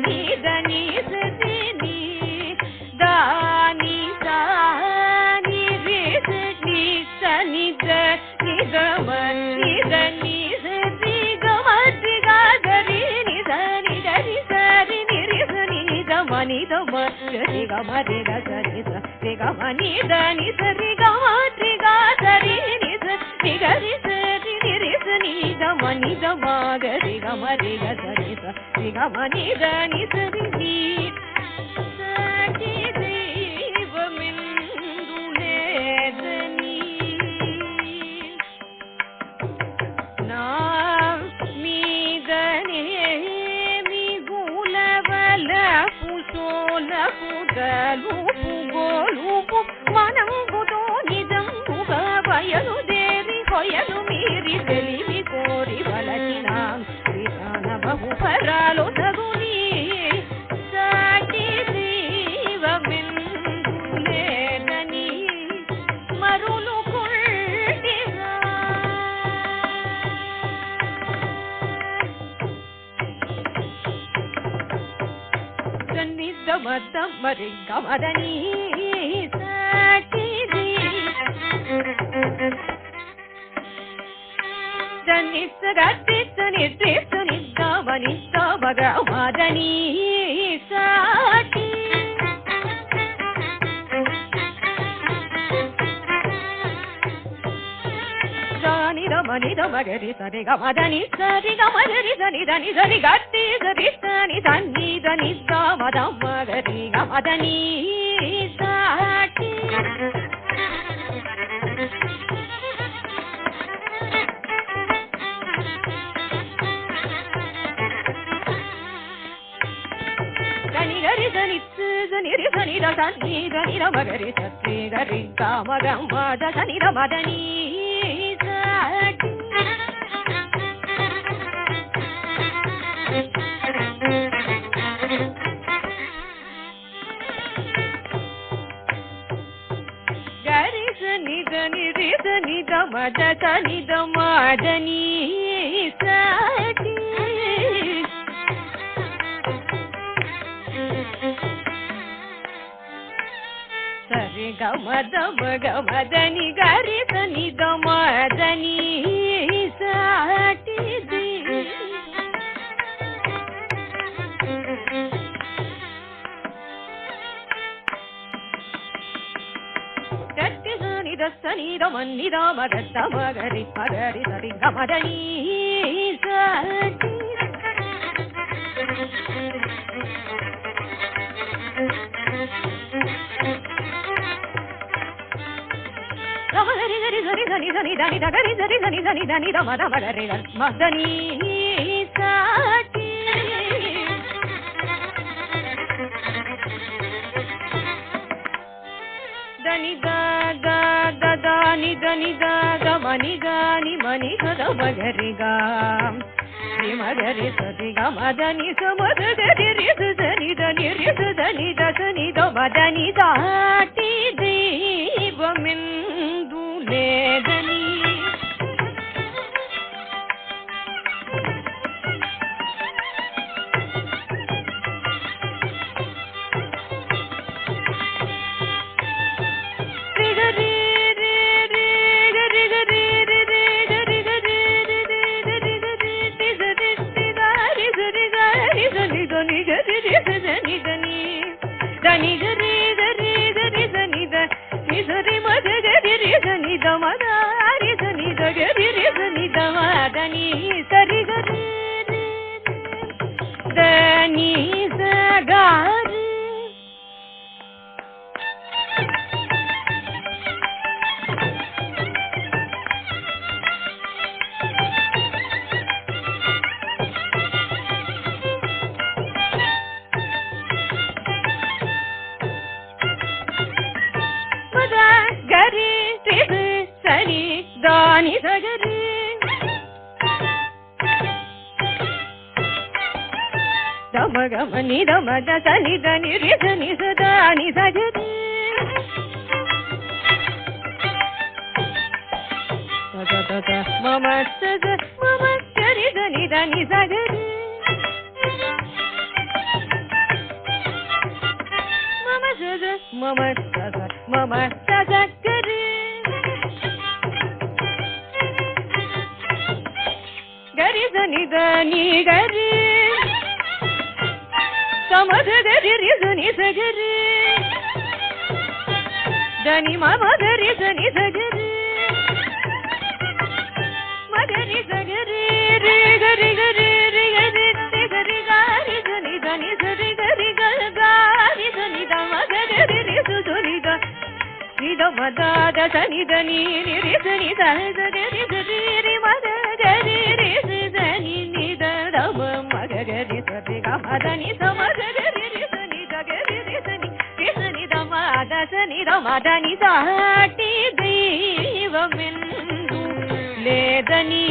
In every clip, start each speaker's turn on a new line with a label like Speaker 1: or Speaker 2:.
Speaker 1: ಮನಿ ಧನಿ ಸರಿ ನೀ ದಾನಿ ಸಾನಿ ರೇ ಸರಿ ಸನಿ ದ ನಿ ಗ ಮನಿ ಧನಿ ಸರಿ ಗ ಮರಿ ಗ ಗರಿ ನಿ ಧನಿ ಗರಿ ಸರಿ ನಿ ರಿ ಸನಿ ನಿ ದ ಮನಿ ದ ಮರಿ ಗ ಮರಿ ಗ ಸರಿ ಸ ರಿ ಗ ಮನಿ ಧನಿ ಸರಿ ಗ ಮರಿ ಗ ಸರಿ ನಿ ಸರಿ ಗರಿ ಸರಿ ನಿ ರಿ ಸನಿ ದ ಮನಿ ದ ಮ ಗರಿ ಗ ಮರಿ ಗ ಸರಿ ಸ ರಿ ಗ ಮನಿ ಧನಿ ಸರಿ ನೀ ಸಖಿ ದೈವಮೆಂದು ಲೇದನಿ ನಾ ಮೀದನೆ మిగులవల పుసోలపుదలు పుగోలుపు మనంబుతో నిజంబుగా బయలుదేరి కొయలు మీరి తెలివి కోరి వలచిన విధాన బహుపరాలు తగుని సాటి దైవమెందు లేదని మరులు కొల్టిగా మద మరి గమదని సాటిది దనిస గదిస నిద్రిస నిద్దమని తమగ మదని సాటి దాని రమని దమగరి సరి గమదని సరి గమరి సని దని సరి గట్టి సరి సని దని దని సమదమ గరి గమదని సాటి దని గరి సని సని రి సని ద సని దని రమగరి సరి గరి గమగమ ద సని రమదని సాటి గరి సని దని రి సని ద మద సని ద మదని సాటి సరి గమద మగమదని గరి సని ద మదని సాటి సని రమని రామ గద్ద మగరి మగరి సరి గమదని సాటి రమగరి గరి సరి సని సని దని దగరి సరి సని సని దని రమ రమ గరి మదని సాటి దని ద ద ద దని దని ద ద మని గాని మని గద మగరి గా శ్రీ మగరి సరి గ మదని సమద గరి రి సని దని రి సని ద సని ద మదని సాటి దైవమెందు లేదని దని గరి గరి గరి దని ద ని సరి మద గరి రి దని ద మద రి దని ద గరి రి దని ద మదని సరి గరి దని స గరి గరి సరి దాని సగరి దమగమని దమద సని దని రి సని సదాని సగరి తద తద మమ సద మమ గరి దని దని సగరి மம சக மம சகரி கரி சனி தனி கரி சமக கரி ரிசனி சகரி தனி மம கரி சனி சகரி மகரி சகரி ரி கரி கரி ரி கரி ரி கரி கரி சனி தனி சரி கரி கரி சனி தம கரி ரி சுனி த நித மத த சனி தனி ரி சனி த சகரி சரி ரி மத கரி ரி சனி நித தம மக கரி சரி க மத நி சம கரி ரி சனி த கரி ரி சனி தம த சனி த மத நி சாட்டி தெய்வமென்று లేదని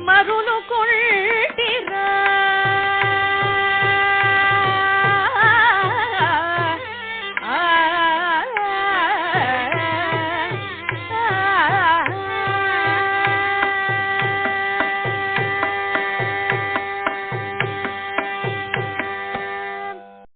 Speaker 1: మరులు కొళ్ళ